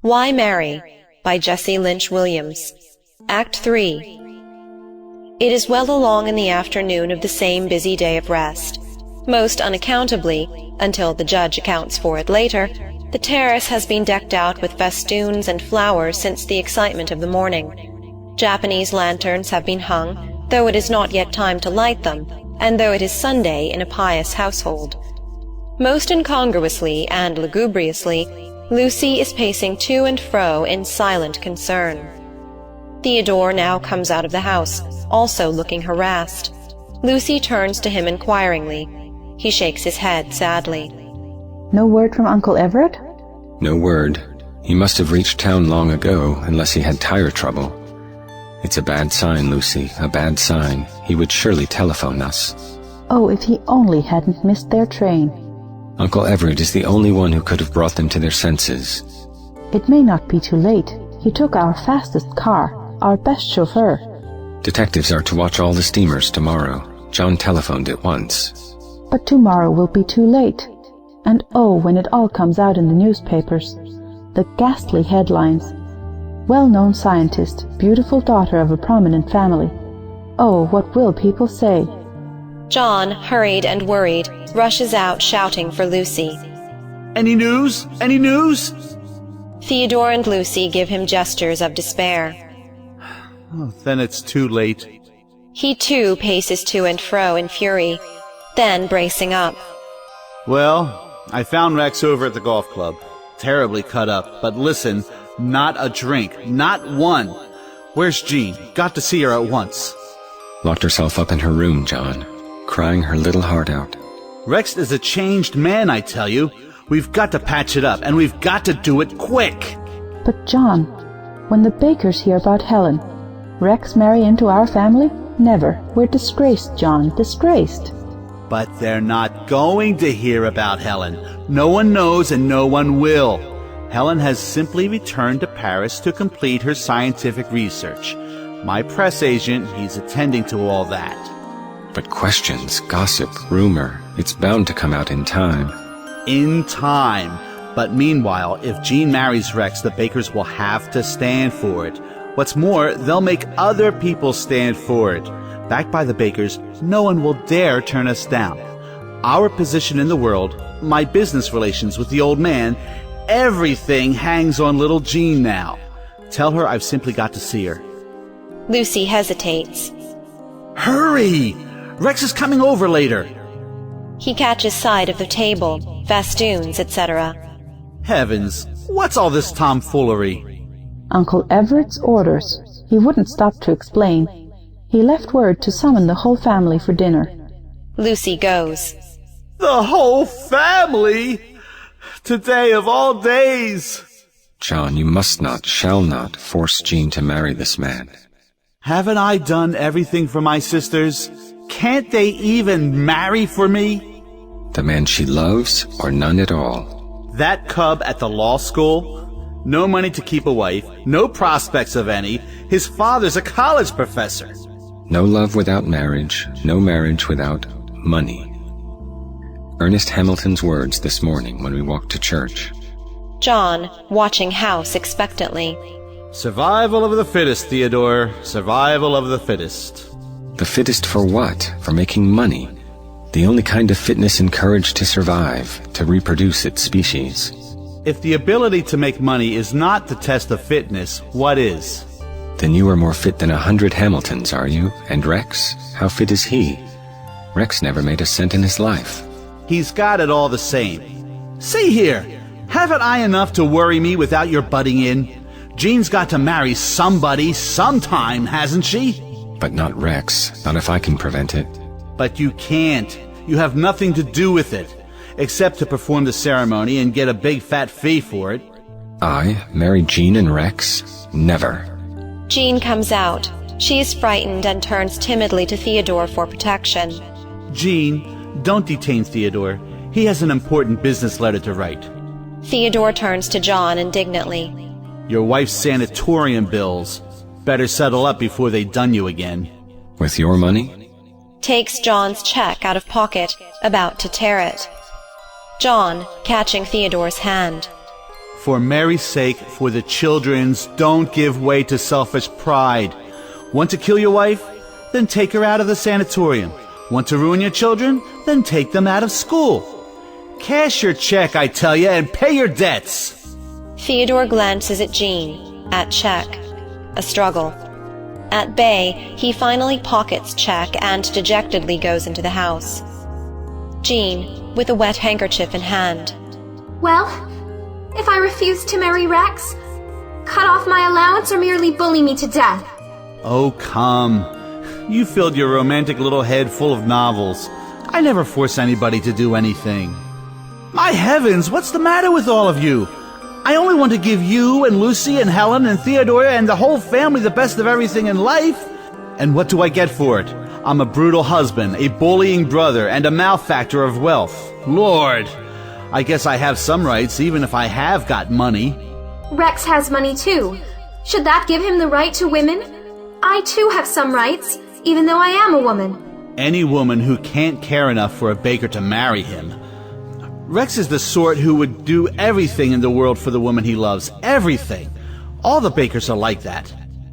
Why Marry? By Jesse Lynch Williams. Act 3. It is well along in the afternoon of the same busy day of rest. Most unaccountably, until the judge accounts for it later, the terrace has been decked out with festoons and flowers since the excitement of the morning. Japanese lanterns have been hung, though it is not yet time to light them, and though it is Sunday in a pious household. Most incongruously and lugubriously, Lucy is pacing to and fro in silent concern. Theodore now comes out of the house, also looking harassed. Lucy turns to him inquiringly. He shakes his head sadly. No word from Uncle Everett? No word. He must have reached town long ago, unless he had tire trouble. It's a bad sign, Lucy, a bad sign. He would surely telephone us. Oh, if he only hadn't missed their train. Uncle Everett is the only one who could have brought them to their senses. It may not be too late. He took our fastest car, our best chauffeur. Detectives are to watch all the steamers tomorrow. John telephoned at once. But tomorrow will be too late. And oh, when it all comes out in the newspapers. The ghastly headlines. Well-known scientist, beautiful daughter of a prominent family. Oh, what will people say? John, hurried and worried, rushes out shouting for Lucy. Any news? Any news? Theodore and Lucy give him gestures of despair. Oh, then it's too late. He too paces to and fro in fury, then bracing up. Well, I found Rex over at the golf club. Terribly cut up, but listen, not a drink, not one. Where's Jean? Got to see her at once. Locked herself up in her room, John, crying her little heart out. Rex is a changed man, I tell you. We've got to patch it up, and we've got to do it quick. But John, when the Bakers hear about Helen, Rex marry into our family? Never. We're disgraced, John, disgraced. But they're not going to hear about Helen. No one knows and no one will. Helen has simply returned to Paris to complete her scientific research. My press agent, he's attending to all that. But questions, gossip, rumor, it's bound to come out in time. In time. But meanwhile, if Jean marries Rex, the Bakers will have to stand for it. What's more, they'll make other people stand for it. Backed by the Bakers, no one will dare turn us down. Our position in the world, my business relations with the old man, everything hangs on little Jean now. Tell her I've simply got to see her. Lucy hesitates. Hurry! Rex is coming over later. He catches sight of the table, festoons, etc. Heavens, what's all this tomfoolery? Uncle Everett's orders. He wouldn't stop to explain. He left word to summon the whole family for dinner. Lucy goes. The whole family? Today of all days! John, you must not, shall not, force Jean to marry this man. Haven't I done everything for my sisters? Can't they even marry for me? The man she loves, or none at all? That cub at the law school? No money to keep a wife, no prospects of any. His father's a college professor. No love without marriage, no marriage without money. Ernest Hamilton's words this morning when we walked to church. John, watching House expectantly. Survival of the fittest, Theodore. Survival of the fittest. The fittest for what? For making money. The only kind of fitness encouraged to survive, to reproduce its species. If the ability to make money is not the test of fitness, what is? Then you are more fit than 100 Hamiltons, are you? And Rex? How fit is he? Rex never made a cent in his life. He's got it all the same. See here, haven't I enough to worry me without your butting in? Jean's got to marry somebody sometime, hasn't she? But not Rex, not if I can prevent it. But you can't. You have nothing to do with it, except to perform the ceremony and get a big fat fee for it. I marry Jean and Rex? Never. Jean comes out. She is frightened and turns timidly to Theodore for protection. Jean, don't detain Theodore. He has an important business letter to write. Theodore turns to John indignantly. Your wife's sanatorium bills. Better settle up before they done you again. With your money? Takes John's check out of pocket, about to tear it. John, catching Theodore's hand. For Mary's sake, for the children's, don't give way to selfish pride. Want to kill your wife? Then take her out of the sanatorium. Want to ruin your children? Then take them out of school. Cash your check, I tell you, and pay your debts. Theodore glances at Jean, at check. A struggle. At bay, he finally pockets check and dejectedly goes into the house. Jean, with a wet handkerchief in hand. Well, if I refuse to marry Rex, cut off my allowance or merely bully me to death? Oh, come. You filled your romantic little head full of novels. I never force anybody to do anything. My heavens, what's the matter with all of you? I only want to give you and Lucy and Helen and Theodora and the whole family the best of everything in life. And what do I get for it? I'm a brutal husband, a bullying brother, and a malefactor of wealth. Lord, I guess I have some rights, even if I have got money. Rex has money too. Should that give him the right to women? I too have some rights, even though I am a woman. Any woman who can't care enough for a baker to marry him. Rex is the sort who would do everything in the world for the woman he loves. Everything. All the bakers are like that.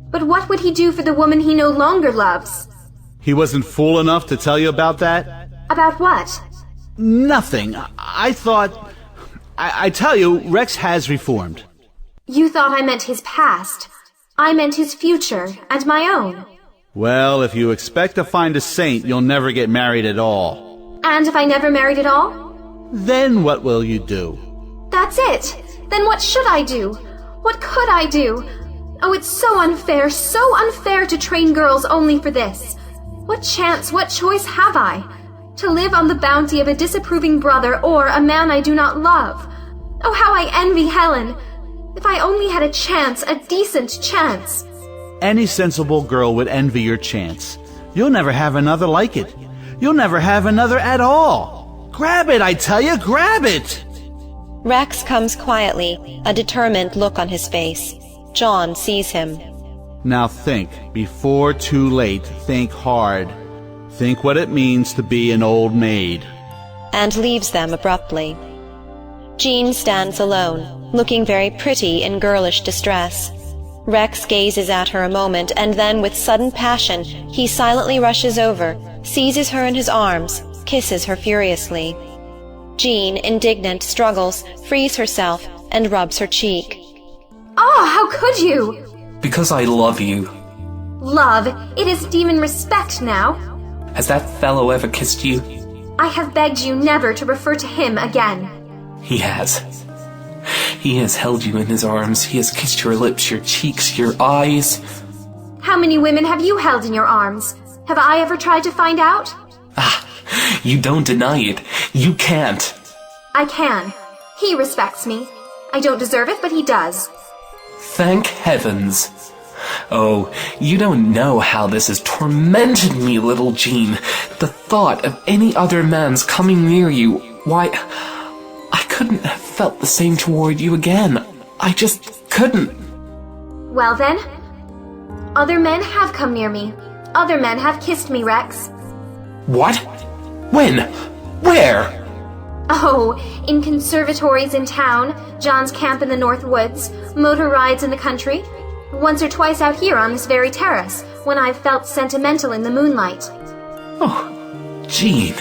But what would he do for the woman he no longer loves? He wasn't fool enough to tell you about that? About what? Nothing. I thought... I tell you, Rex has reformed. You thought I meant his past. I meant his future, and my own. Well, if you expect to find a saint, you'll never get married at all. And if I never married at all? Then what will you do? That's it. Then what should I do? What could I do? Oh, it's so unfair to train girls only for this. What chance, what choice have I? To live on the bounty of a disapproving brother or a man I do not love. Oh, how I envy Helen. If I only had a chance, a decent chance. Any sensible girl would envy your chance. You'll never have another like it. You'll never have another at all. Grab it, I tell you, grab it! Rex comes quietly, a determined look on his face. John sees him. Now think, before too late, think hard. Think what it means to be an old maid. And leaves them abruptly. Jean stands alone, looking very pretty in girlish distress. Rex gazes at her a moment, and then with sudden passion, he silently rushes over, seizes her in his arms, kisses her furiously. Jean, indignant, struggles, frees herself, and rubs her cheek. Ah, how could you? Because I love you. Love? It is demon respect now. Has that fellow ever kissed you? I have begged you never to refer to him again. He has. He has held you in his arms. He has kissed your lips, your cheeks, your eyes. How many women have you held in your arms? Have I ever tried to find out? Ah, you don't deny it. You can't. I can. He respects me. I don't deserve it, but he does. Thank heavens. Oh, you don't know how this has tormented me, little Jean. The thought of any other man's coming near you, why, I couldn't have felt the same toward you again. I just couldn't. Well then, other men have come near me. Other men have kissed me, Rex. What? When? Where? Oh, in conservatories in town, John's camp in the North Woods, motor rides in the country. Once or twice out here on this very terrace, when I've felt sentimental in the moonlight. Oh, Jean.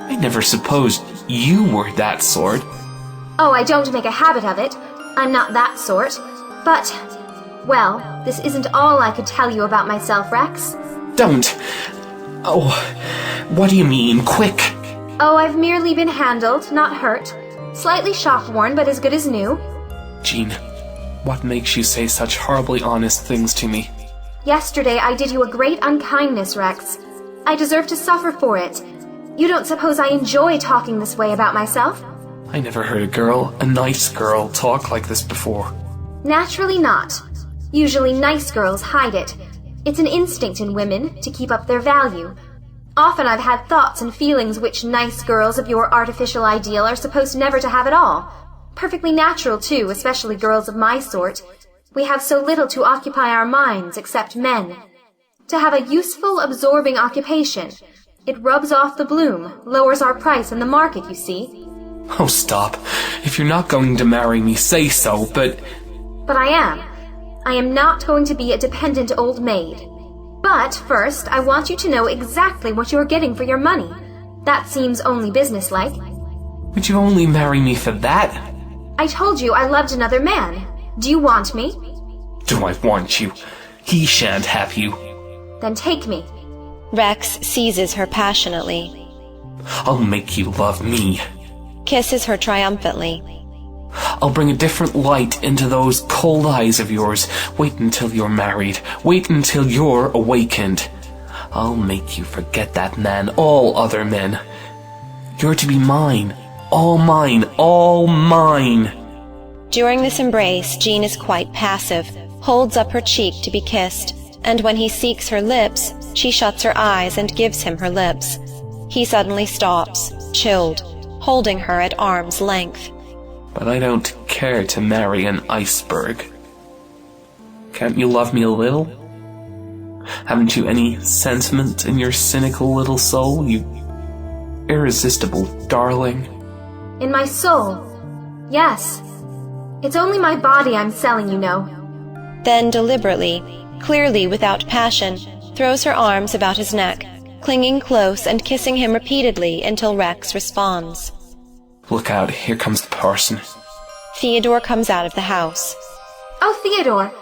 I never supposed you were that sort. Oh, I don't make a habit of it. I'm not that sort. But, well, this isn't all I could tell you about myself, Rex. Don't. Oh, what do you mean? Quick. Oh, I've merely been handled, not hurt. Slightly shock-worn, but as good as new. Jean, what makes you say such horribly honest things to me? Yesterday I did you a great unkindness, Rex. I deserve to suffer for it. You don't suppose I enjoy talking this way about myself? I never heard a nice girl, talk like this before. Naturally not. Usually nice girls hide it. It's an instinct in women to keep up their value. Often I've had thoughts and feelings which nice girls of your artificial ideal are supposed never to have at all. Perfectly natural, too, especially girls of my sort. We have so little to occupy our minds except men. To have a useful, absorbing occupation. It rubs off the bloom, lowers our price in the market, you see. Oh, stop. If you're not going to marry me, say so, but... But I am. I am not going to be a dependent old maid. But first, I want you to know exactly what you're getting for your money. That seems only businesslike. Would you only marry me for that? I told you I loved another man. Do you want me? Do I want you? He shan't have you. Then take me. Rex seizes her passionately, I'll make you love me. kisses her triumphantly. I'll bring a different light into those cold eyes of yours. Wait until you're married. Wait until you're awakened. I'll make you forget that man, all other men. You're to be mine. All mine. All mine. During this embrace, Jean is quite passive, holds up her cheek to be kissed, and when he seeks her lips, she shuts her eyes and gives him her lips. He suddenly stops, chilled, holding her at arm's length. But I don't care to marry an iceberg. Can't you love me a little? Haven't you any sentiment in your cynical little soul, you irresistible darling? In my soul. Yes. It's only my body I'm selling, you know. Then deliberately, clearly without passion, throws her arms about his neck, clinging close and kissing him repeatedly until Rex responds. Look out, here comes the parson. Theodore comes out of the house. Oh, Theodore.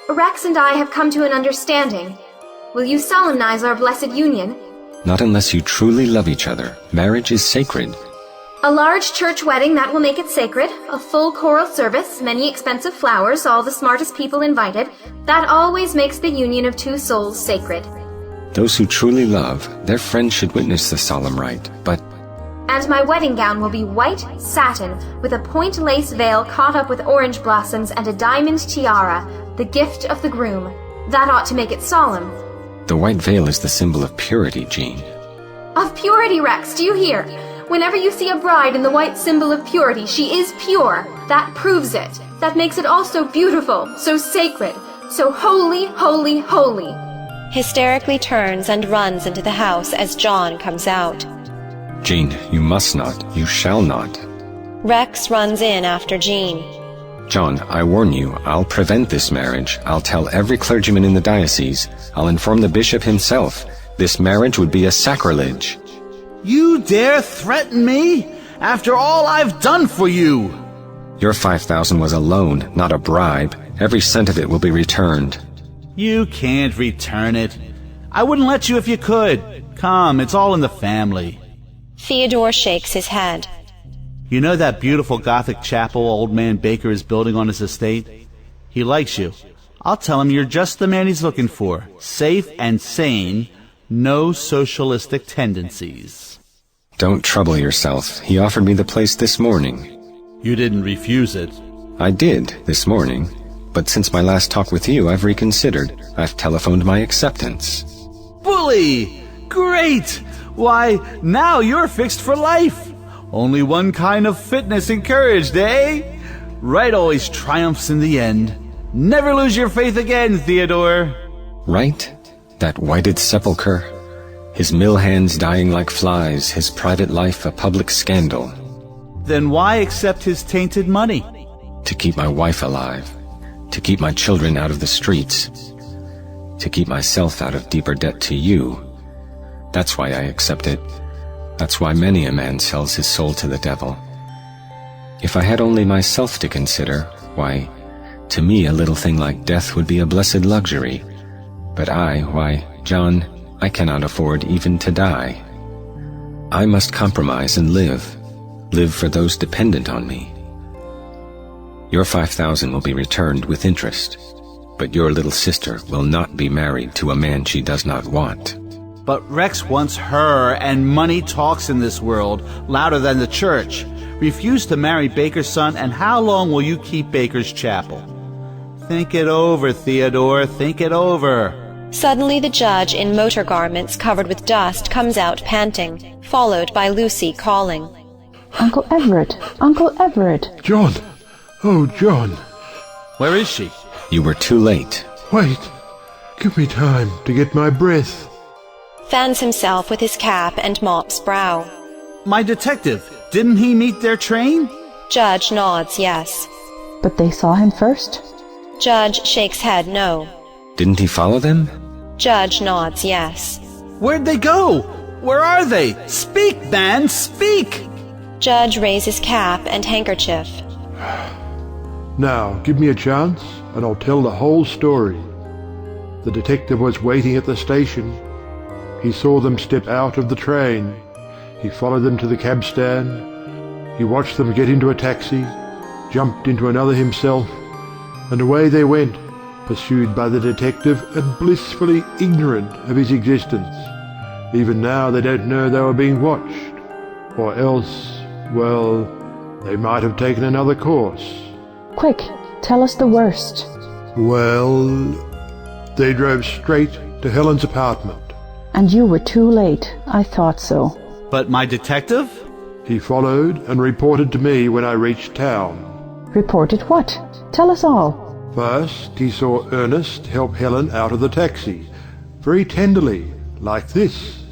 Rex and I have come to an understanding. Will you solemnize our blessed union? Not unless you truly love each other. Marriage is sacred. A large church wedding, that will make it sacred. A full choral service, many expensive flowers, all the smartest people invited. That always makes the union of two souls sacred. Those who truly love, their friends should witness the solemn rite, but... And my wedding gown will be white satin, with a point lace veil caught up with orange blossoms and a diamond tiara, the gift of the groom. That ought to make it solemn. The white veil is the symbol of purity, Jean. Of purity, Rex, do you hear? Whenever you see a bride in the white symbol of purity, she is pure. That proves it. That makes it all so beautiful, so sacred, so holy, holy, holy. Hysterically turns and runs into the house as John comes out. Jean, you must not, you shall not. Rex runs in after Jean. John, I warn you, I'll prevent this marriage. I'll tell every clergyman in the diocese. I'll inform the bishop himself. This marriage would be a sacrilege. You dare threaten me? After all I've done for you! Your 5,000 was a loan, not a bribe. Every cent of it will be returned. You can't return it. I wouldn't let you if you could. Come, it's all in the family. Theodore shakes his head. You know that beautiful Gothic chapel old man Baker is building on his estate? He likes you. I'll tell him you're just the man he's looking for. Safe and sane. No socialistic tendencies. Don't trouble yourself. He offered me the place this morning. You didn't refuse it. I did, this morning. But since my last talk with you, I've reconsidered. I've telephoned my acceptance. Bully! Great! Why, now you're fixed for life. Only one kind of fitness encouraged, eh? Right always triumphs in the end. Never lose your faith again, Theodore. Right? That whited sepulchre. His mill hands dying like flies, his private life a public scandal. Then why accept his tainted money? To keep my wife alive. To keep my children out of the streets. To keep myself out of deeper debt to you. That's why I accept it. That's why many a man sells his soul to the devil. If I had only myself to consider, why, to me a little thing like death would be a blessed luxury. But why, John, I cannot afford even to die. I must compromise and live for those dependent on me. Your 5,000 will be returned with interest, but your little sister will not be married to a man she does not want. But Rex wants her, and money talks in this world, louder than the church. Refuse to marry Baker's son, and how long will you keep Baker's chapel? Think it over, Theodore, think it over. Suddenly the judge in motor garments covered with dust comes out panting, followed by Lucy calling. Uncle Everett! Uncle Everett! John! Oh, John! Where is she? You were too late. Wait! Give me time to get my breath. Fans himself with his cap and mops brow. My detective! didn't he meet their train? Judge nods yes. But they saw him first? Judge shakes head no. Didn't he follow them? Judge nods yes. Where'd they go? Where are they? Speak, man, speak! Judge raises cap and handkerchief. Now, give me a chance, and I'll tell the whole story. The detective was waiting at the station. He saw them step out of the train. He followed them to the cab stand. He watched them get into a taxi, jumped into another himself, and away they went, pursued by the detective and blissfully ignorant of his existence. Even now they don't know they were being watched. Or else, well, they might have taken another course. Quick, tell us the worst. Well, they drove straight to Helen's apartment. And you were too late. I thought so. But my detective? He followed and reported to me when I reached town. Reported what? Tell us all. First, he saw Ernest help Helen out of the taxi, very tenderly, like this.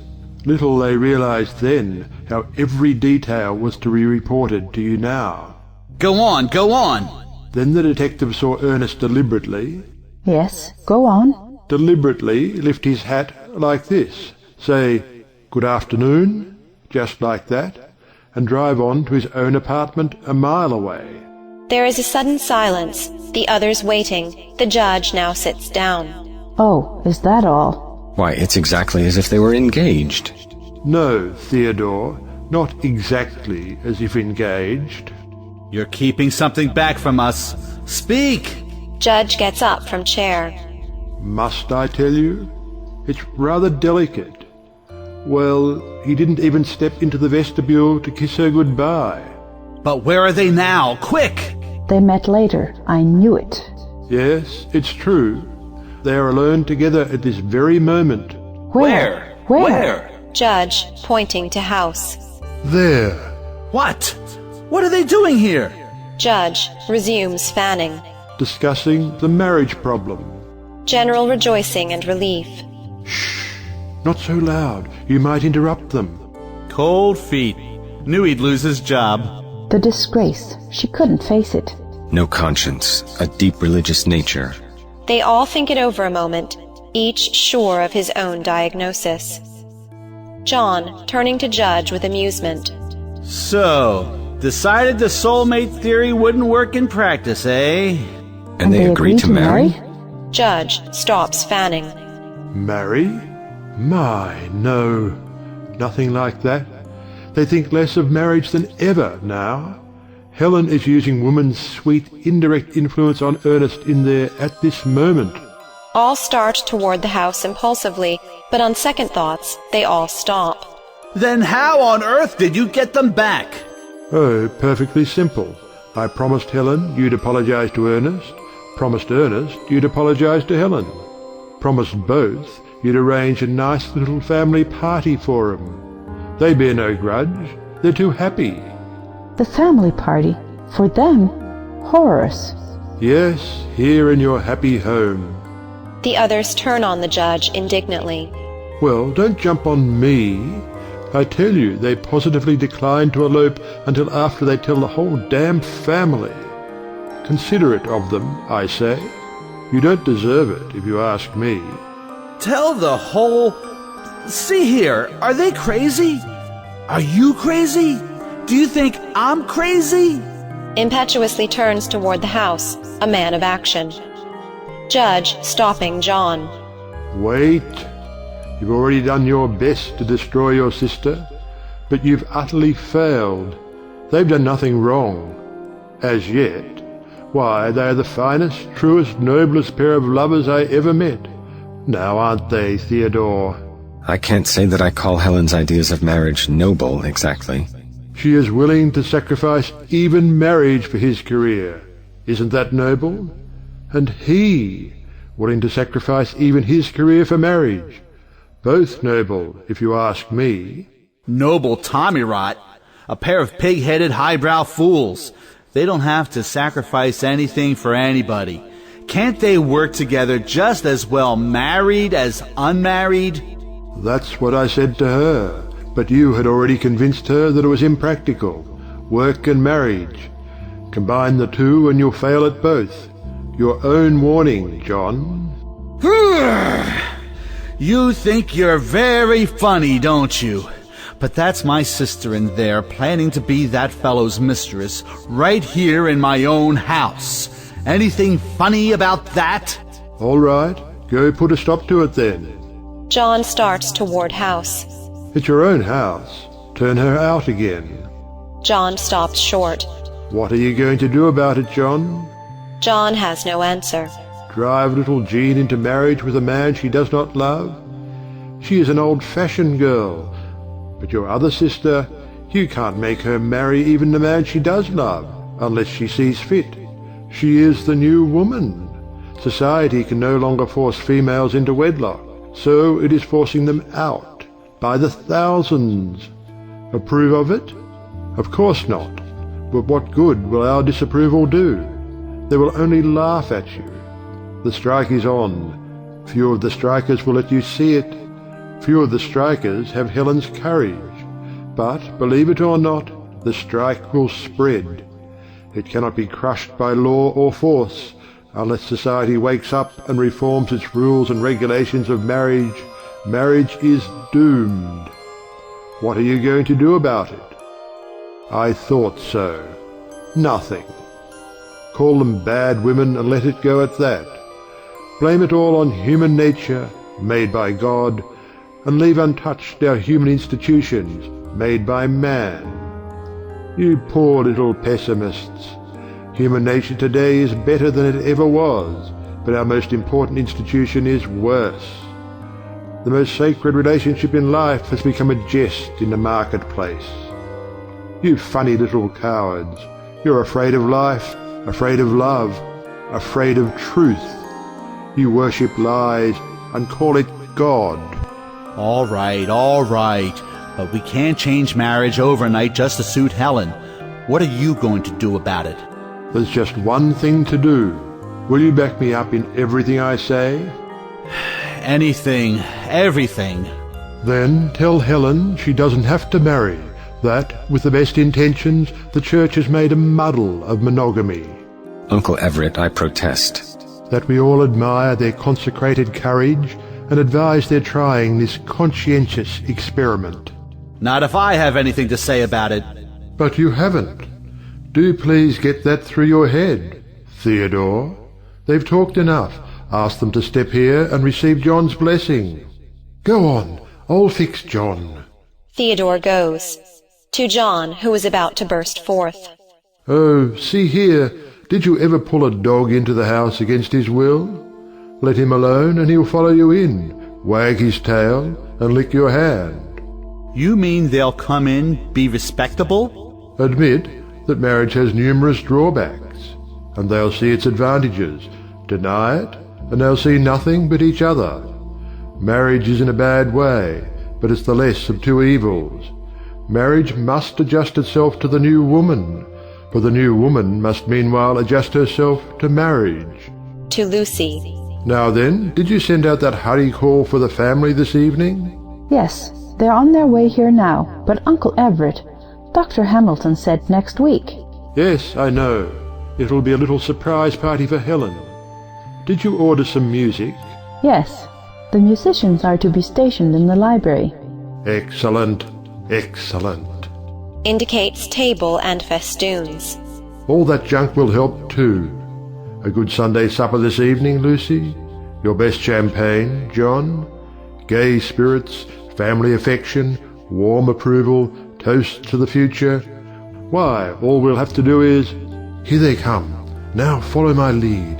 Little they realized then how every detail was to be reported to you now. Go on, go on! Then the detective saw Ernest deliberately Go on. deliberately lift his hat like this, say, "Good afternoon," just like that, and drive on to his own apartment a mile away. There is a sudden silence, the others waiting. The judge now sits down. Oh, is that all? Why, it's exactly as if they were engaged. No, Theodore, not exactly as if engaged. You're keeping something back from us. Speak! Judge gets up from chair. Must I tell you? It's rather delicate. Well, he didn't even step into the vestibule to kiss her goodbye. But where are they now? Quick! They met later. I knew it. Yes, it's true. They are alone together at this very moment. Where? Judge, pointing to house. There. What? What are they doing here? Judge resumes fanning. Discussing the marriage problem. General rejoicing and relief. Not so loud. You might interrupt them. Cold feet. Knew he'd lose his job. The disgrace. She couldn't face it. No conscience, a deep religious nature. They all think it over a moment, each sure of his own diagnosis. John, turning to Judge with amusement. So, decided the soulmate theory wouldn't work in practice, eh? And they agreed to marry? Judge stops fanning. Marry? My, no. Nothing like that. They think less of marriage than ever now. Helen is using woman's sweet indirect influence on Ernest in there at this moment. All start toward the house impulsively, but on second thoughts, they all stop. Then how on earth did you get them back? Oh, perfectly simple. I promised Helen you'd apologize to Ernest, promised Ernest you'd apologize to Helen, promised both you'd arrange a nice little family party for 'em. They bear no grudge. They're too happy. The family party. For them, Horace. Yes, here in your happy home. The others turn on the judge indignantly. Well, don't jump on me. I tell you, they positively decline to elope until after they tell the whole damn family. Considerate of them, I say. You don't deserve it, if you ask me. Tell the whole... See here, are they crazy? Are you crazy? Do you think I'm crazy? Impetuously turns toward the house, a man of action. Judge stopping John. Wait. You've already done your best to destroy your sister, but you've utterly failed. They've done nothing wrong. As yet. Why, they are the finest, truest, noblest pair of lovers I ever met. Now aren't they, Theodore? I can't say that I call Helen's ideas of marriage noble, exactly. She is willing to sacrifice even marriage for his career. Isn't that noble? And he, willing to sacrifice even his career for marriage. Both noble, if you ask me. Noble tommyrot. A pair of pig-headed highbrow fools. They don't have to sacrifice anything for anybody. Can't they work together just as well married as unmarried? That's what I said to her, but you had already convinced her that it was impractical. work and marriage. Combine the two and you'll fail at both. Your own warning, John. You think you're very funny, don't you? But that's my sister in there planning to be that fellow's mistress right here in my own house. Anything funny about that? All right, go put a stop to it then. John starts toward house. It's your own house. Turn her out again. John stops short. What are you going to do about it, John? John has no answer. Drive little Jean into marriage with a man she does not love? She is an old-fashioned girl. But your other sister, you can't make her marry even the man she does love, unless she sees fit. She is the new woman. Society can no longer force females into wedlock, so it is forcing them out, by the thousands. Approve of it? Of course not. But what good will our disapproval do? They will only laugh at you. The strike is on. Few of the strikers will let you see it. Few of the strikers have Helen's courage. But, believe it or not, the strike will spread. It cannot be crushed by law or force, unless society wakes up and reforms its rules and regulations of marriage. Marriage is doomed. What are you going to do about it? I thought so. Nothing. Call them bad women and let it go at that. Blame it all on human nature, made by God, and leave untouched our human institutions, made by man. You poor little pessimists. Human nature today is better than it ever was, but our most important institution is worse. The most sacred relationship in life has become a jest in the marketplace. You funny little cowards. You're afraid of life, afraid of love, afraid of truth. You worship lies and call it God. All right, but we can't change marriage overnight just to suit Helen. What are you going to do about it? There's just one thing to do. Will you back me up in everything I say? Anything, everything. Then tell Helen she doesn't have to marry, that, with the best intentions, the Church has made a muddle of monogamy. Uncle Everett, I protest. That we all admire their consecrated courage and advise their trying this conscientious experiment. Not if I have anything to say about it. But you haven't. Do please get that through your head, Theodore. They've talked enough. Ask them to step here and receive John's blessing. Go on, I'll fix John. Theodore goes. To John, who is about to burst forth. Oh, see here, did you ever pull a dog into the house against his will? Let him alone and he'll follow you in, wag his tail, and lick your hand. You mean they'll come in, be respectable? Admit that marriage has numerous drawbacks, and they'll see its advantages. Deny it, and they'll see nothing but each other. Marriage is in a bad way, but it's the less of two evils. Marriage must adjust itself to the new woman, but the new woman must meanwhile adjust herself to marriage. To Lucy. Now then, did you send out that hurry call for the family this evening? Yes, they're on their way here now, but Uncle Everett, Dr. Hamilton said next week. Yes, I know. It'll be a little surprise party for Helen. Did you order some music? Yes, the musicians are to be stationed in the library. Excellent, excellent. Indicates table and festoons. All that junk will help too. A good Sunday supper this evening, Lucy? Your best champagne, John? Gay spirits, family affection, warm approval, toast to the future? Why, all we'll have to do is... Here they come. Now follow my lead.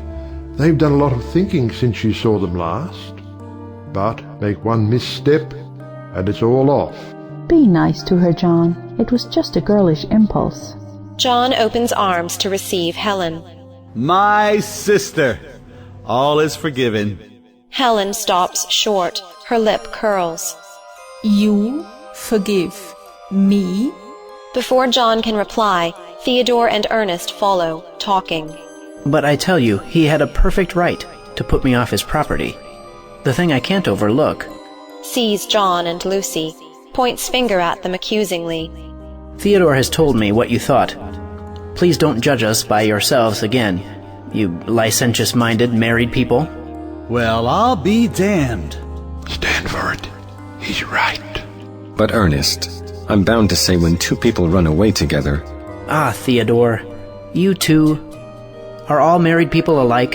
They've done a lot of thinking since you saw them last. But make one misstep, and it's all off. Be nice to her, John. It was just a girlish impulse. John opens arms to receive Helen. My sister! All is forgiven. Helen stops short. Her lip curls. You forgive me? Before John can reply, Theodore and Ernest follow, talking. But I tell you, he had a perfect right to put me off his property. The thing I can't overlook. Sees John and Lucy. Points finger at them accusingly. Theodore has told me what you thought. Please don't judge us by yourselves again, you licentious-minded married people. Well, I'll be damned. Stand for it. He's right. But Ernest, I'm bound to say when two people run away together... Ah, Theodore, you two... Are all married people alike?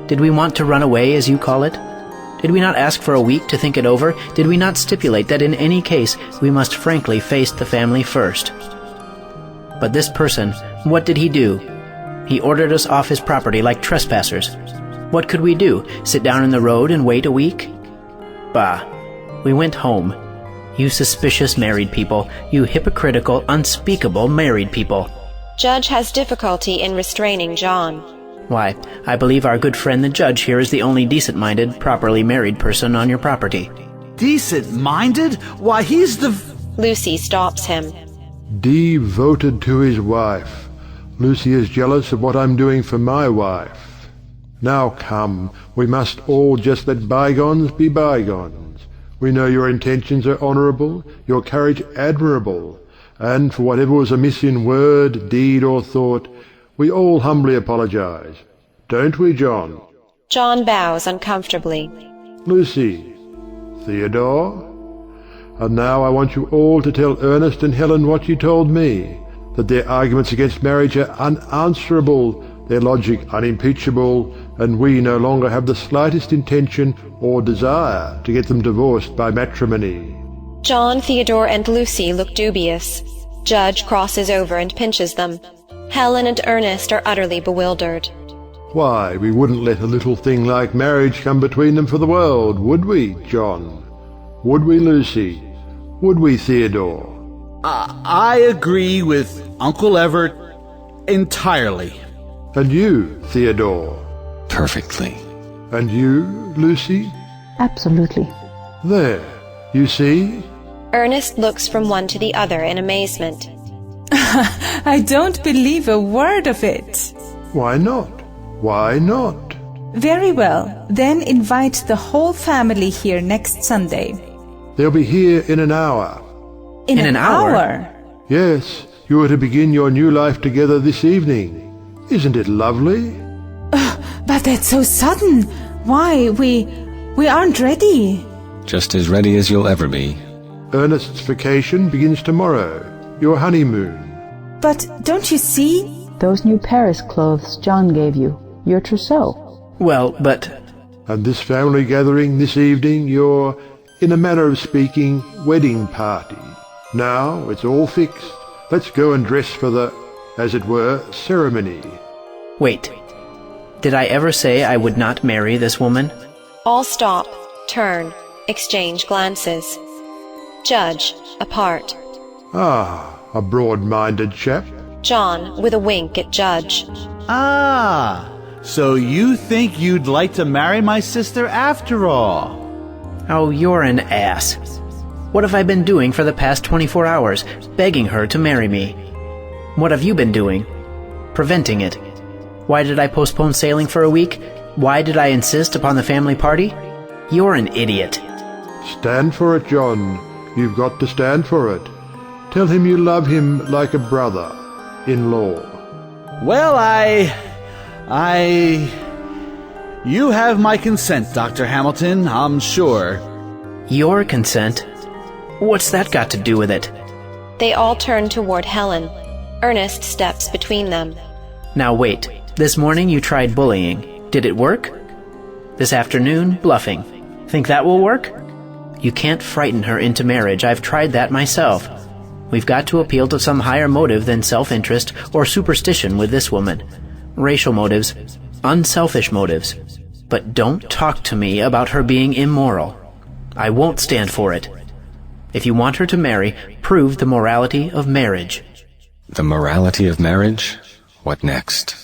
Did we want to run away, as you call it? Did we not ask for a week to think it over? Did we not stipulate that in any case we must frankly face the family first? But this person, what did he do? He ordered us off his property like trespassers. What could we do? Sit down in the road and wait a week? Bah, we went home. You suspicious married people, you hypocritical, unspeakable married people. Judge has difficulty in restraining John. Why, I believe our good friend the judge here is the only decent-minded, properly married person on your property. Decent-minded? Why, he's the... Lucy stops him. Devoted to his wife. Lucy is jealous of what I'm doing for my wife. Now come, we must all just let bygones be bygones. We know your intentions are honourable, your courage admirable, and for whatever was amiss in word, deed, or thought, we all humbly apologize. Don't we, John? John bows uncomfortably. Lucy, Theodore? And now I want you all to tell Ernest and Helen what you told me, that their arguments against marriage are unanswerable, their logic unimpeachable, and we no longer have the slightest intention or desire to get them divorced by matrimony. John, Theodore, and Lucy look dubious. Judge crosses over and pinches them. Helen and Ernest are utterly bewildered. Why, we wouldn't let a little thing like marriage come between them for the world, would we, John? Would we, Lucy? Would we, Theodore? I agree with Uncle Everett entirely. And you, Theodore? Perfectly. And you, Lucy? Absolutely. There, you see? Ernest looks from one to the other in amazement. I don't believe a word of it. Why not? Why not? Very well, then invite the whole family here next Sunday. They'll be here in an hour. In an hour? Yes, you are to begin your new life together this evening. Isn't it lovely? But that's so sudden. Why, we aren't ready. Just as ready as you'll ever be. Ernest's vacation begins tomorrow. Your honeymoon. But don't you see? Those new Paris clothes John gave you. Your trousseau. Well, but... And this family gathering this evening, your, in a manner of speaking, wedding party. Now it's all fixed. Let's go and dress for the, as it were, ceremony. Wait. Did I ever say I would not marry this woman? All stop, turn, exchange glances. Judge, apart. Ah, a broad-minded chap. John, with a wink at Judge. Ah, so you think you'd like to marry my sister after all? Oh, you're an ass. What have I been doing for the past 24 hours? Begging her to marry me. What have you been doing? Preventing it. Why did I postpone sailing for a week? Why did I insist upon the family party? You're an idiot. Stand for it, John. You've got to stand for it. Tell him you love him like a brother-in-law. Well, You have my consent, Dr. Hamilton, I'm sure. Your consent? What's that got to do with it? They all turn toward Helen. Ernest steps between them. Now wait. This morning you tried bullying. Did it work? This afternoon, bluffing. Think that will work? You can't frighten her into marriage. I've tried that myself. We've got to appeal to some higher motive than self-interest or superstition with this woman. Racial motives, unselfish motives. But don't talk to me about her being immoral. I won't stand for it. If you want her to marry, prove the morality of marriage. The morality of marriage? What next?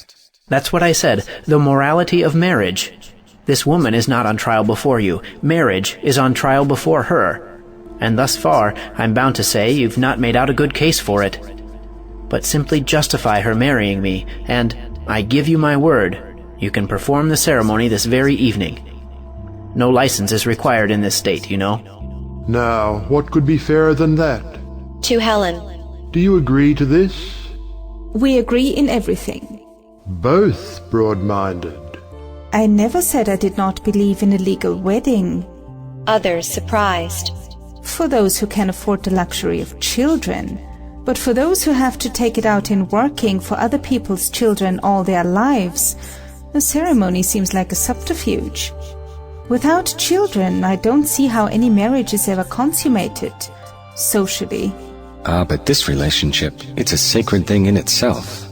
That's what I said, the morality of marriage. This woman is not on trial before you. Marriage is on trial before her. And thus far, I'm bound to say you've not made out a good case for it. But simply justify her marrying me, and I give you my word, you can perform the ceremony this very evening. No license is required in this state, you know. Now, what could be fairer than that? To Helen. Do you agree to this? We agree in everything. Both broad-minded. I never said I did not believe in a legal wedding. Others surprised. For those who can afford the luxury of children. But for those who have to take it out in working for other people's children all their lives, a ceremony seems like a subterfuge. Without children, I don't see how any marriage is ever consummated, socially. But this relationship, it's a sacred thing in itself.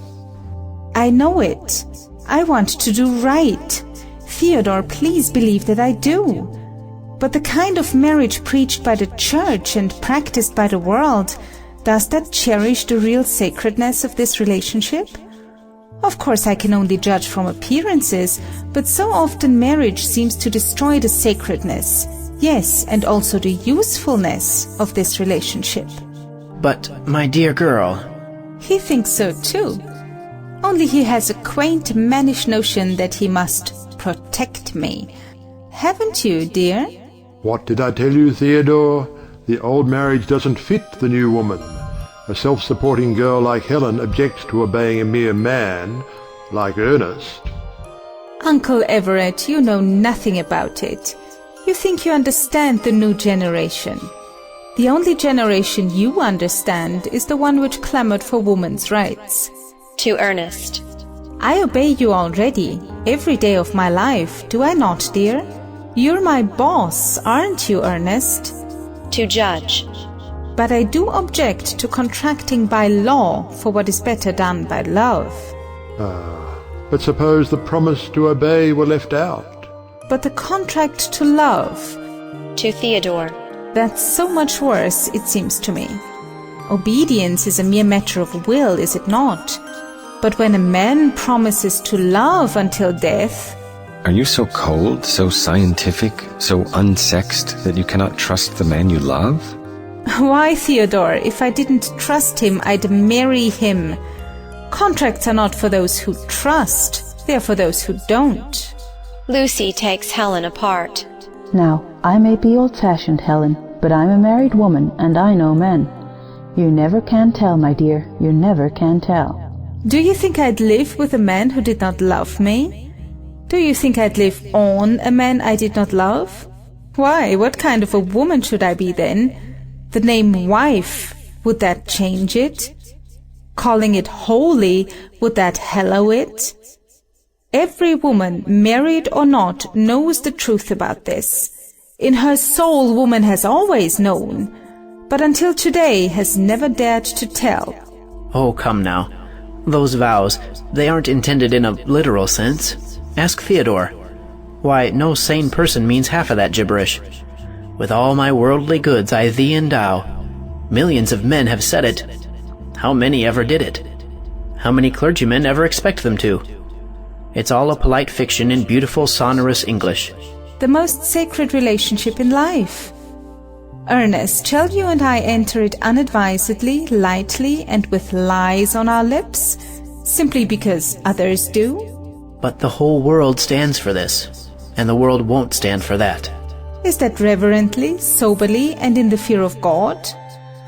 I know it. I want to do right. Theodore, please believe that I do. But the kind of marriage preached by the church and practiced by the world, does that cherish the real sacredness of this relationship? Of course, I can only judge from appearances, but so often marriage seems to destroy the sacredness, yes, and also the usefulness of this relationship. But, my dear girl... He thinks so too. Only he has a quaint, mannish notion that he must protect me. Haven't you, dear? What did I tell you, Theodore? The old marriage doesn't fit the new woman. A self-supporting girl like Helen objects to obeying a mere man, like Ernest. Uncle Everett, you know nothing about it. You think you understand the new generation. The only generation you understand is the one which clamored for women's rights. To Ernest. I obey you already, every day of my life, do I not, dear? You're my boss, aren't you, Ernest? To Judge. But I do object to contracting by law for what is better done by love. But suppose the promise to obey were left out? But the contract to love. To Theodore. That's so much worse, it seems to me. Obedience is a mere matter of will, is it not? But when a man promises to love until death... Are you so cold, so scientific, so unsexed that you cannot trust the man you love? Why, Theodore, if I didn't trust him, I'd marry him. Contracts are not for those who trust, they're for those who don't. Lucy takes Helen apart. Now, I may be old-fashioned, Helen, but I'm a married woman, and I know men. You never can tell, my dear, you never can tell. Do you think I'd live with a man who did not love me? Do you think I'd live on a man I did not love? Why, what kind of a woman should I be then? The name wife, would that change it? Calling it holy, would that hallow it? Every woman, married or not, knows the truth about this. In her soul, woman has always known, but until today has never dared to tell. Oh, come now. Those vows, they aren't intended in a literal sense. Ask Theodore. Why, no sane person means half of that gibberish. With all my worldly goods I thee endow. Millions of men have said it. How many ever did it? How many clergymen ever expect them to? It's all a polite fiction in beautiful, sonorous English. The most sacred relationship in life. Ernest, shall you and I enter it unadvisedly, lightly, and with lies on our lips, simply because others do? But the whole world stands for this, and the world won't stand for that. Is that reverently, soberly, and in the fear of God?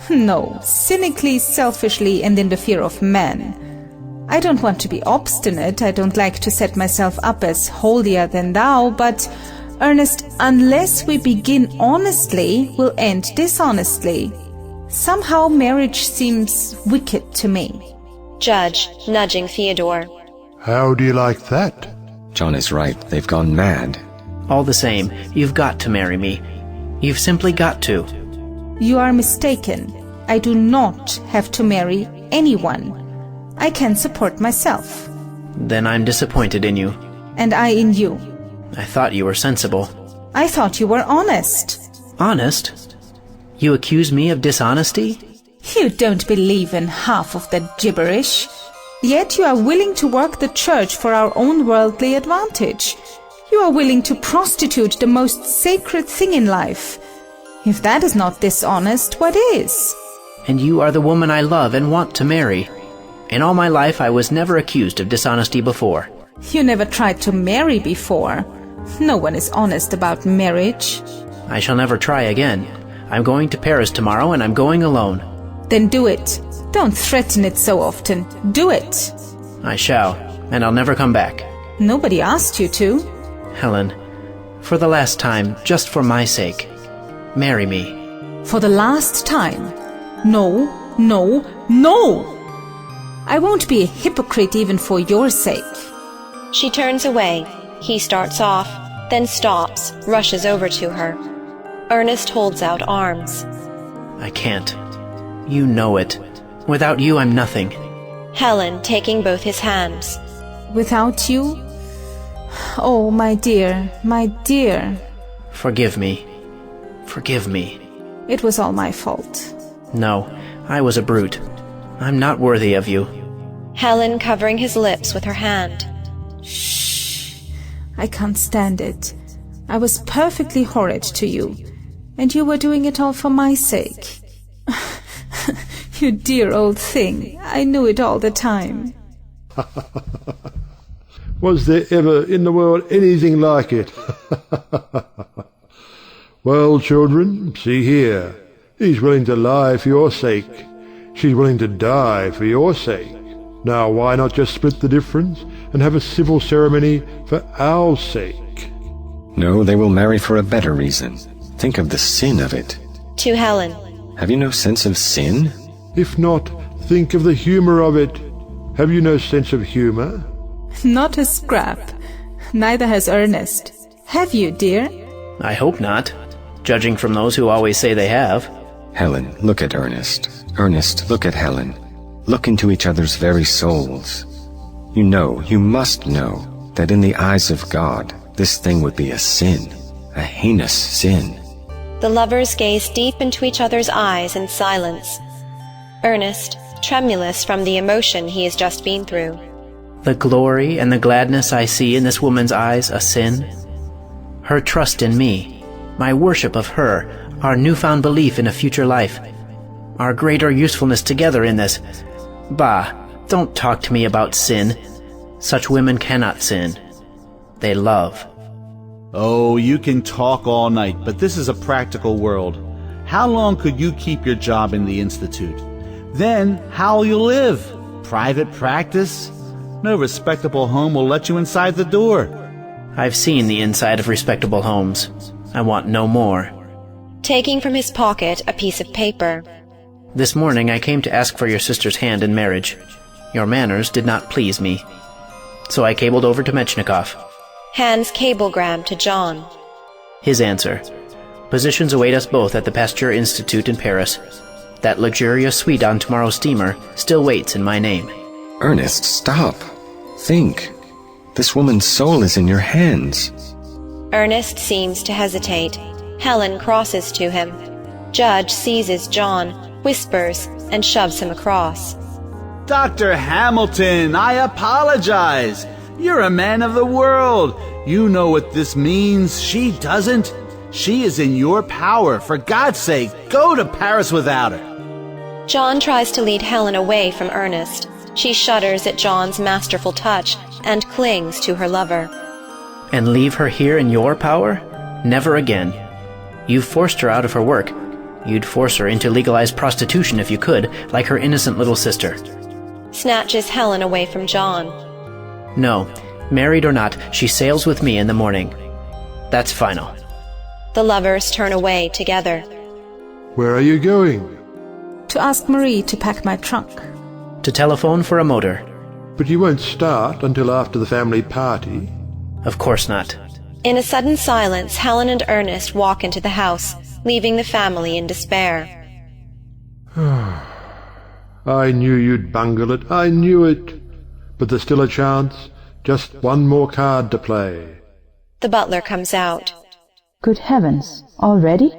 No, cynically, selfishly, and in the fear of man. I don't want to be obstinate, I don't like to set myself up as holier than thou, but, Ernest, unless we begin honestly, we'll end dishonestly. Somehow marriage seems wicked to me. Judge, nudging Theodore. How do you like that? John is right, they've gone mad. All the same, you've got to marry me. You've simply got to. You are mistaken. I do not have to marry anyone. I can support myself. Then I'm disappointed in you. And I in you. I thought you were sensible. I thought you were honest. Honest? You accuse me of dishonesty? You don't believe in half of that gibberish. Yet you are willing to work the church for our own worldly advantage. You are willing to prostitute the most sacred thing in life. If that is not dishonest, what is? And you are the woman I love and want to marry. In all my life I was never accused of dishonesty before. You never tried to marry before. No one is honest about marriage. I shall never try again. I'm going to Paris tomorrow and I'm going alone. Then do it. Don't threaten it so often. Do it. I shall, and I'll never come back. Nobody asked you to. Helen, for the last time, just for my sake, marry me. For the last time. No, no, no! I won't be a hypocrite even for your sake. She turns away. He starts off, then stops, rushes over to her. Ernest holds out arms. I can't. You know it. Without you, I'm nothing. Helen taking both his hands. Without you? Oh, my dear, my dear. Forgive me. Forgive me. It was all my fault. No, I was a brute. I'm not worthy of you. Helen covering his lips with her hand. Shh. I can't stand it. I was perfectly horrid to you, and you were doing it all for my sake. You dear old thing. I knew it all the time. Was there ever in the world anything like it? Well, children, see here. He's willing to lie for your sake. She's willing to die for your sake. Now, why not just split the difference and have a civil ceremony for our sake? No, they will marry for a better reason. Think of the sin of it. To Helen. Have you no sense of sin? If not, think of the humour of it. Have you no sense of humour? Not a scrap. Neither has Ernest. Have you, dear? I hope not, judging from those who always say they have. Helen, look at Ernest. Ernest, look at Helen. Look into each other's very souls. You know, you must know, that in the eyes of God, this thing would be a sin, a heinous sin. The lovers gaze deep into each other's eyes in silence. Ernest, tremulous from the emotion he has just been through. The glory and the gladness I see in this woman's eyes a sin? Her trust in me, my worship of her, our newfound belief in a future life, our greater usefulness together in this. Bah, don't talk to me about sin. Such women cannot sin. They love. Oh, you can talk all night, but this is a practical world. How long could you keep your job in the Institute? Then, how'll you live? Private practice? No respectable home will let you inside the door. I've seen the inside of respectable homes. I want no more. Taking from his pocket a piece of paper. This morning I came to ask for your sister's hand in marriage. Your manners did not please me. So I cabled over to Metchnikoff. Hands cablegram to John. His answer. Positions await us both at the Pasteur Institute in Paris. That luxurious suite on tomorrow's steamer still waits in my name. Ernest, stop. Think. This woman's soul is in your hands. Ernest seems to hesitate. Helen crosses to him. Judge seizes John, whispers, and shoves him across. Dr. Hamilton, I apologize. You're a man of the world. You know what this means. She doesn't. She is in your power. For God's sake, go to Paris without her. John tries to lead Helen away from Ernest. She shudders at John's masterful touch and clings to her lover. And leave her here in your power? Never again. You've forced her out of her work. You'd force her into legalized prostitution if you could, like her innocent little sister. Snatches Helen away from John. No, married or not, she sails with me in the morning. That's final. The lovers turn away together. Where are you going? To ask Marie to pack my trunk. To telephone for a motor. But you won't start until after the family party. Of course not. In a sudden silence, Helen and Ernest walk into the house, leaving the family in despair. I knew you'd bungle it, I knew it. But there's still a chance. Just one more card to play. The butler comes out. Good heavens, already?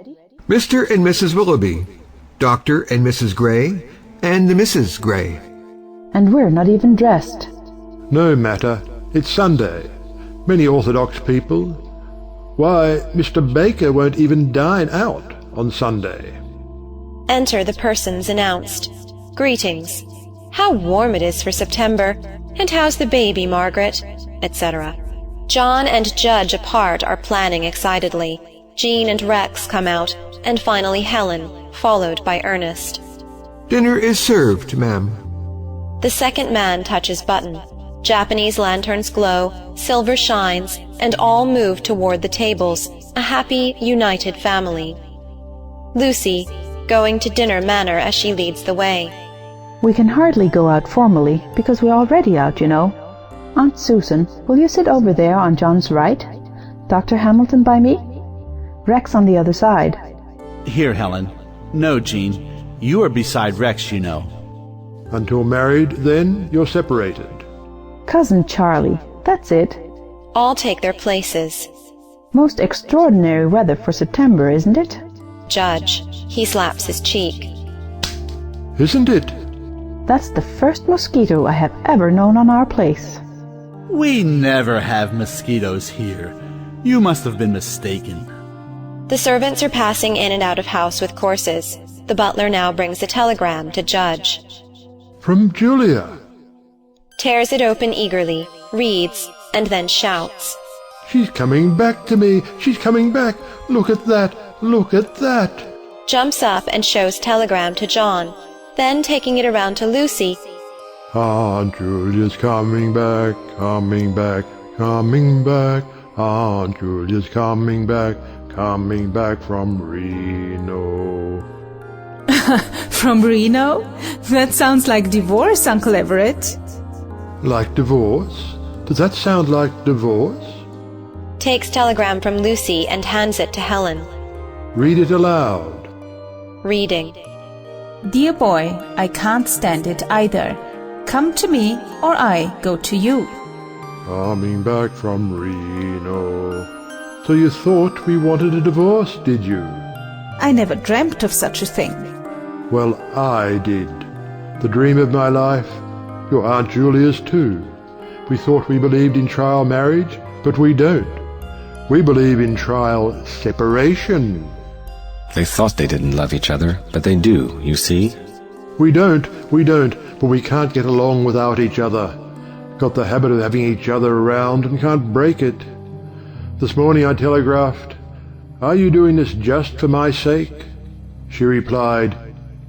Mr. and Mrs. Willoughby, Dr. and Mrs. Gray, and the Mrs. Gray. And we're not even dressed. No matter, it's Sunday. Many Orthodox people. Why, Mr. Baker won't even dine out on Sunday. Enter the persons announced. Greetings. How warm it is for September, and how's the baby, Margaret, etc. John and Judge apart are planning excitedly. Jean and Rex come out, and finally Helen, followed by Ernest. Dinner is served, ma'am. The second man touches button. Japanese lanterns glow, silver shines, and all move toward the tables, a happy, united family. Lucy, going to dinner manner as she leads the way. We can hardly go out formally because we're already out, you know. Aunt Susan, will you sit over there on John's right? Dr. Hamilton by me? Rex on the other side. Here, Helen. No, Jean. You are beside Rex, you know. Until married, then you're separated. Cousin Charlie, that's it. All take their places. Most extraordinary weather for September, isn't it? Judge. He slaps his cheek. Isn't it? That's the first mosquito I have ever known on our place. We never have mosquitoes here. You must have been mistaken. The servants are passing in and out of house with courses. The butler now brings a telegram to Judge. From Julia. Tears it open eagerly, reads, and then shouts. She's coming back to me. She's coming back. Look at that. Look at that. Jumps up and shows telegram to John. Then taking it around to Lucy. Aunt Julia's coming back, coming back, coming back. Aunt Julia's coming back from Reno. From Reno? That sounds like divorce, Uncle Everett. Like divorce? Does that sound like divorce? Takes telegram from Lucy and hands it to Helen. Read it aloud. Reading. Dear boy, I can't stand it either. Come to me or I go to you. Coming back from Reno. So you thought we wanted a divorce, did you? I never dreamt of such a thing. Well, I did. The dream of my life. Your Aunt Julia's too. We thought we believed in trial marriage, but we don't. We believe in trial separation. They thought they didn't love each other, but they do, you see? We don't, but we can't get along without each other. Got the habit of having each other around and can't break it. This morning I telegraphed, "Are you doing this just for my sake?" She replied,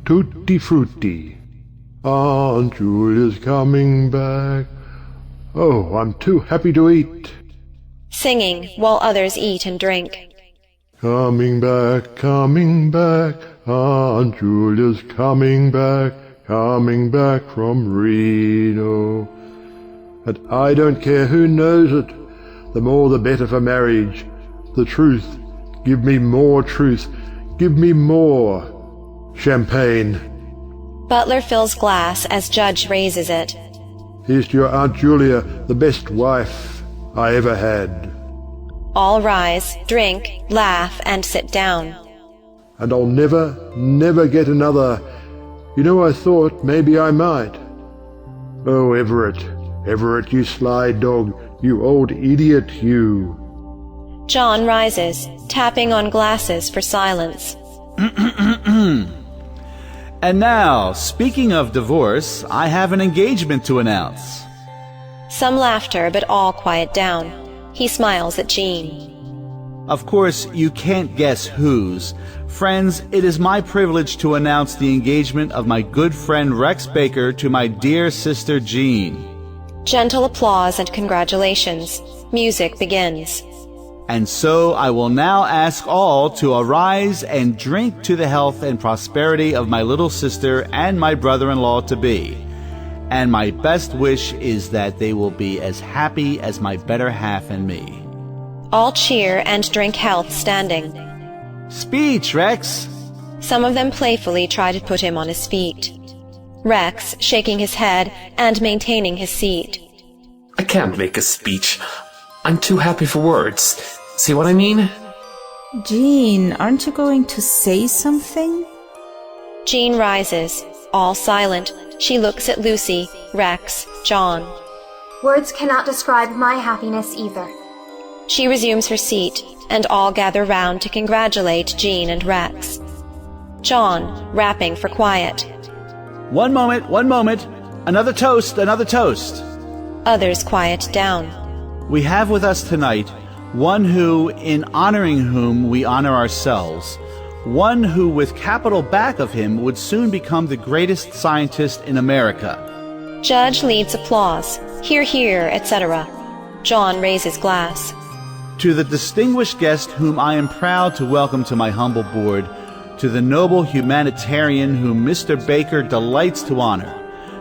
"Tutti frutti. Aunt Julia's coming back. Oh, I'm too happy to eat." Singing while others eat and drink. Coming back, Aunt Julia's coming back from Reno. And I don't care who knows it, the more the better for marriage. The truth, give me more truth, give me more. Champagne. Butler fills glass as Judge raises it. Here's to your Aunt Julia, the best wife I ever had. All rise, drink, laugh, and sit down. And I'll never get another. You know, I thought maybe I might. Oh, Everett, you sly dog, you old idiot, you. John rises, tapping on glasses for silence. And now, speaking of divorce, I have an engagement to announce. Some laughter, but all quiet down. He smiles at Jean. Of course, you can't guess whose. Friends, it is my privilege to announce the engagement of my good friend Rex Baker to my dear sister Jean. Gentle applause and congratulations. Music begins. And so I will now ask all to arise and drink to the health and prosperity of my little sister and my brother-in-law-to-be. And my best wish is that they will be as happy as my better half and me. All cheer and drink health standing. Speech, Rex! Some of them playfully try to put him on his feet. Rex, shaking his head and maintaining his seat. I can't make a speech. I'm too happy for words. See what I mean? Jean, aren't you going to say something? Jean rises, all silent. She looks at Lucy, Rex, John. Words cannot describe my happiness either. She resumes her seat, and all gather round to congratulate Jean and Rex. John, rapping for quiet. One moment. Another toast. Others quiet down. We have with us tonight one who, in honoring whom we honor ourselves, one who, with capital back of him, would soon become the greatest scientist in America. Judge leads applause. Hear, hear, etc. John raises glass. To the distinguished guest whom I am proud to welcome to my humble board, to the noble humanitarian whom Mr. Baker delights to honor,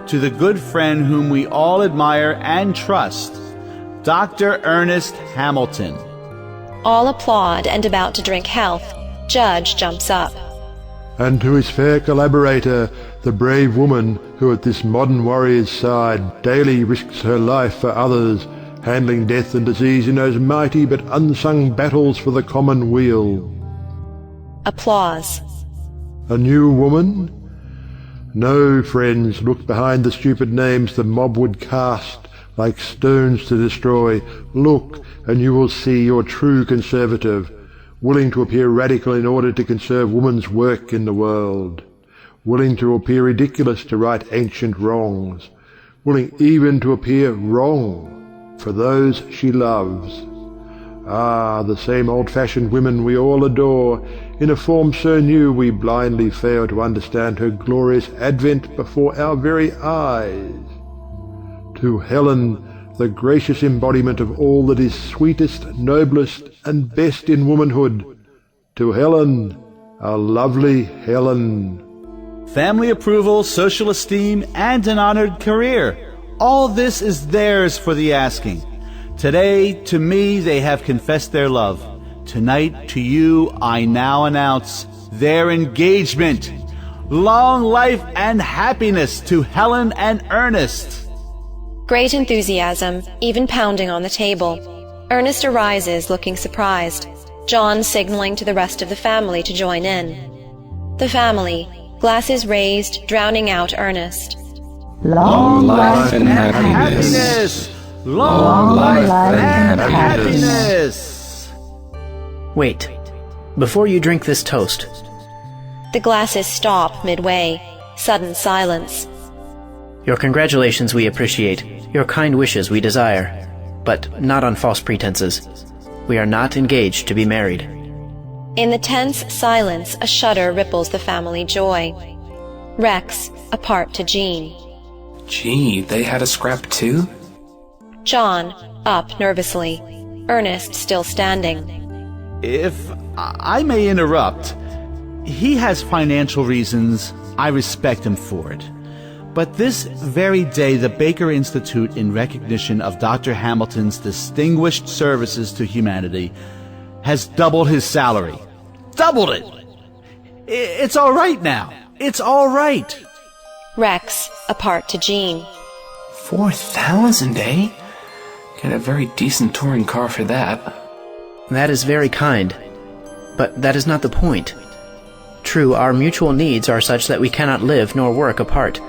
to the good friend whom we all admire and trust, Dr. Ernest Hamilton. All applaud and about to drink health. Judge jumps up. And to his fair collaborator, the brave woman who at this modern warrior's side daily risks her life for others, handling death and disease in those mighty but unsung battles for the common weal. Applause. A new woman? No, friends, look behind the stupid names the mob would cast like stones to destroy. Look, and you will see your true conservative, willing to appear radical in order to conserve woman's work in the world, willing to appear ridiculous to right ancient wrongs, willing even to appear wrong for those she loves. Ah, the same old-fashioned women we all adore, in a form so new we blindly fail to understand her glorious advent before our very eyes. To Helen, the gracious embodiment of all that is sweetest, noblest, and best in womanhood. To Helen, our lovely Helen. Family approval, social esteem, and an honored career. All this is theirs for the asking. Today, to me, they have confessed their love. Tonight, to you, I now announce their engagement. Long life and happiness to Helen and Ernest. Great enthusiasm, even pounding on the table. Ernest arises, looking surprised. John signaling to the rest of the family to join in. The family, glasses raised, drowning out Ernest. Long life and happiness. Long life and happiness. Wait. Before you drink this toast. The glasses stop midway. Sudden silence. Your congratulations we appreciate. Your kind wishes we desire. But not on false pretenses. We are not engaged to be married. In the tense silence, a shudder ripples the family joy. Rex, apart to Jean. Gee, they had a scrap too? John, up nervously. Ernest still standing. If I may interrupt, he has financial reasons. I respect him for it. But this very day, the Baker Institute, in recognition of Dr. Hamilton's distinguished services to humanity, has doubled his salary. Doubled it! It's all right now. It's all right. Rex, apart to Jean. 4,000, eh? Get a very decent touring car for that. That is very kind. But that is not the point. True, our mutual needs are such that we cannot live nor work apart.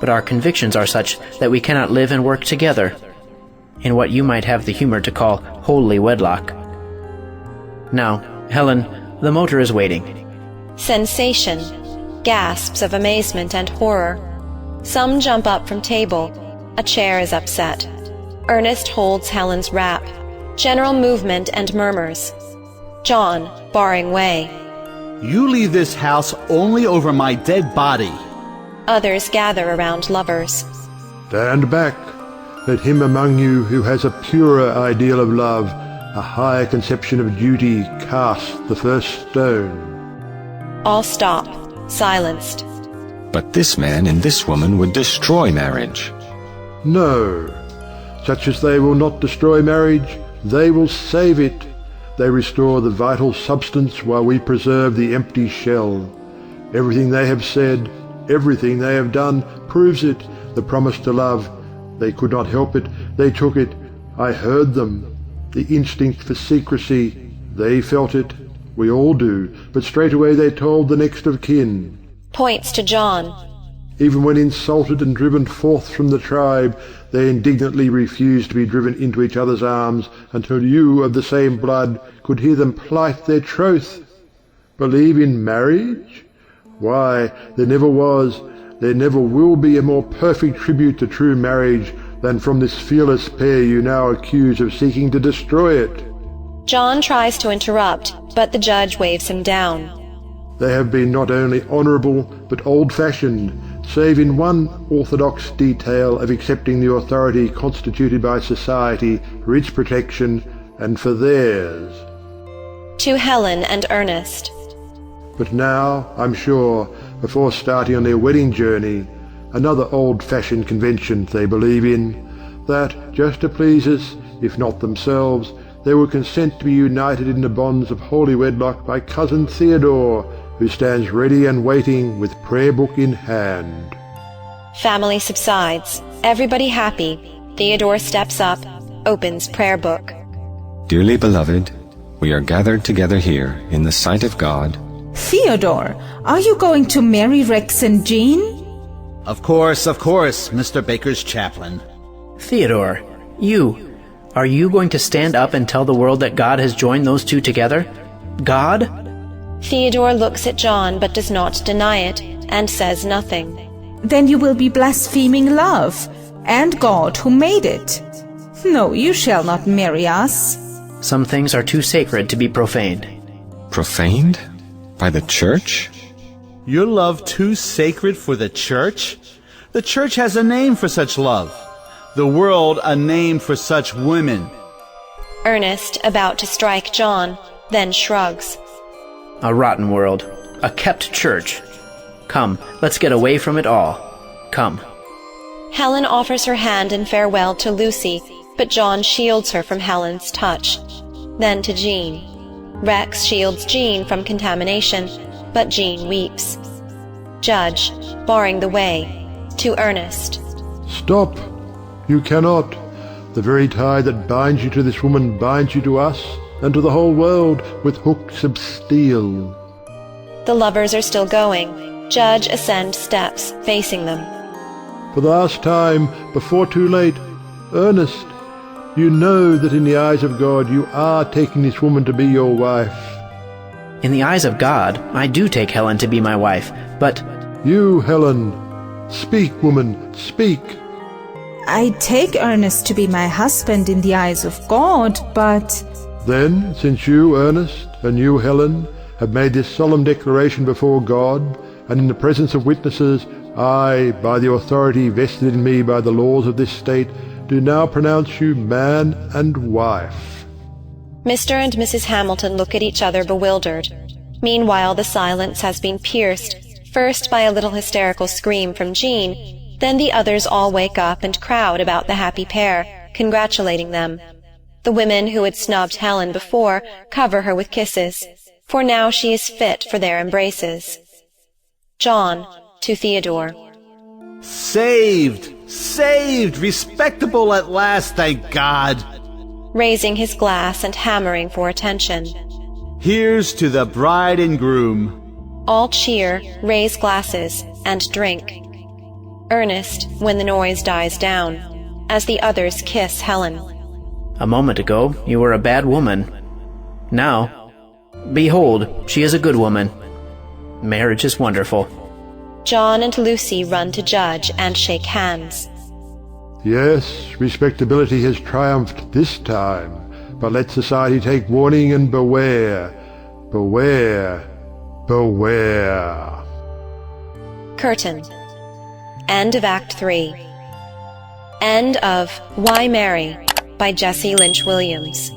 But our convictions are such that we cannot live and work together, in what you might have the humor to call holy wedlock. Now, Helen, the motor is waiting. Sensation. Gasps of amazement and horror. Some jump up from table. A chair is upset. Ernest holds Helen's wrap. General movement and murmurs. John, barring way. You leave this house only over my dead body. Others gather around lovers. Stand back. Let him among you who has a purer ideal of love, a higher conception of duty, cast the first stone. All stop, silenced. But this man and this woman would destroy marriage. No. Such as they will not destroy marriage, they will save it. They restore the vital substance while we preserve the empty shell. Everything they have said, everything they have done proves it. The promise to love, they could not help it. They took it. I heard them. The instinct for secrecy, they felt it. We all do. But straightway they told the next of kin. Points to John. Even when insulted and driven forth from the tribe, they indignantly refused to be driven into each other's arms until you of the same blood could hear them plight their troth. Believe in marriage? Why, there never was, there never will be a more perfect tribute to true marriage than from this fearless pair you now accuse of seeking to destroy it. John tries to interrupt, but the judge waves him down. They have been not only honourable but old-fashioned, save in one orthodox detail of accepting the authority constituted by society for its protection and for theirs. To Helen and Ernest. But now, I'm sure, before starting on their wedding journey, another old-fashioned convention they believe in, that, just to please us, if not themselves, they will consent to be united in the bonds of holy wedlock by cousin Theodore, who stands ready and waiting with prayer book in hand. Family subsides, everybody happy. Theodore steps up, opens prayer book. Dearly beloved, we are gathered together here in the sight of God. Theodore, are you going to marry Rex and Jean? Of course, Mr. Baker's chaplain. Theodore, are you going to stand up and tell the world that God has joined those two together? God? Theodore looks at John but does not deny it, and says nothing. Then you will be blaspheming love, and God who made it. No, you shall not marry us. Some things are too sacred to be profaned. Profaned? By the church? Your love too sacred for the church? The church has a name for such love. The world a name for such women. Ernest, about to strike John, then shrugs. A rotten world. A kept church. Come, let's get away from it all. Come. Helen offers her hand in farewell to Lucy, but John shields her from Helen's touch. Then to Jean. Rex shields Jean from contamination, but Jean weeps. Judge, barring the way, to Ernest. Stop! You cannot. The very tie that binds you to this woman binds you to us, and to the whole world, with hooks of steel. The lovers are still going. Judge ascends steps, facing them. For the last time, before too late, Ernest, you know that in the eyes of God you are taking this woman to be your wife. In the eyes of God, I do take Helen to be my wife, but... You, Helen, speak, woman, speak. I take Ernest to be my husband in the eyes of God, but... Then, since you, Ernest, and you, Helen, have made this solemn declaration before God, and in the presence of witnesses, I, by the authority vested in me by the laws of this state, do now pronounce you man and wife. Mr. and Mrs. Hamilton look at each other bewildered. Meanwhile, the silence has been pierced, first by a little hysterical scream from Jean, then the others all wake up and crowd about the happy pair, congratulating them. The women who had snubbed Helen before cover her with kisses, for now she is fit for their embraces. John, to Theodore. Saved! Saved! Respectable at last, thank God! Raising his glass and hammering for attention. Here's to the bride and groom. All cheer, raise glasses, and drink. Ernest, when the noise dies down, as the others kiss Helen. A moment ago, you were a bad woman. Now, behold, she is a good woman. Marriage is wonderful. John and Lucy run to Judge and shake hands. Yes, respectability has triumphed this time, but let society take warning and beware, beware, beware. Curtain. End of Act 3. End of Why Marry by Jesse Lynch Williams.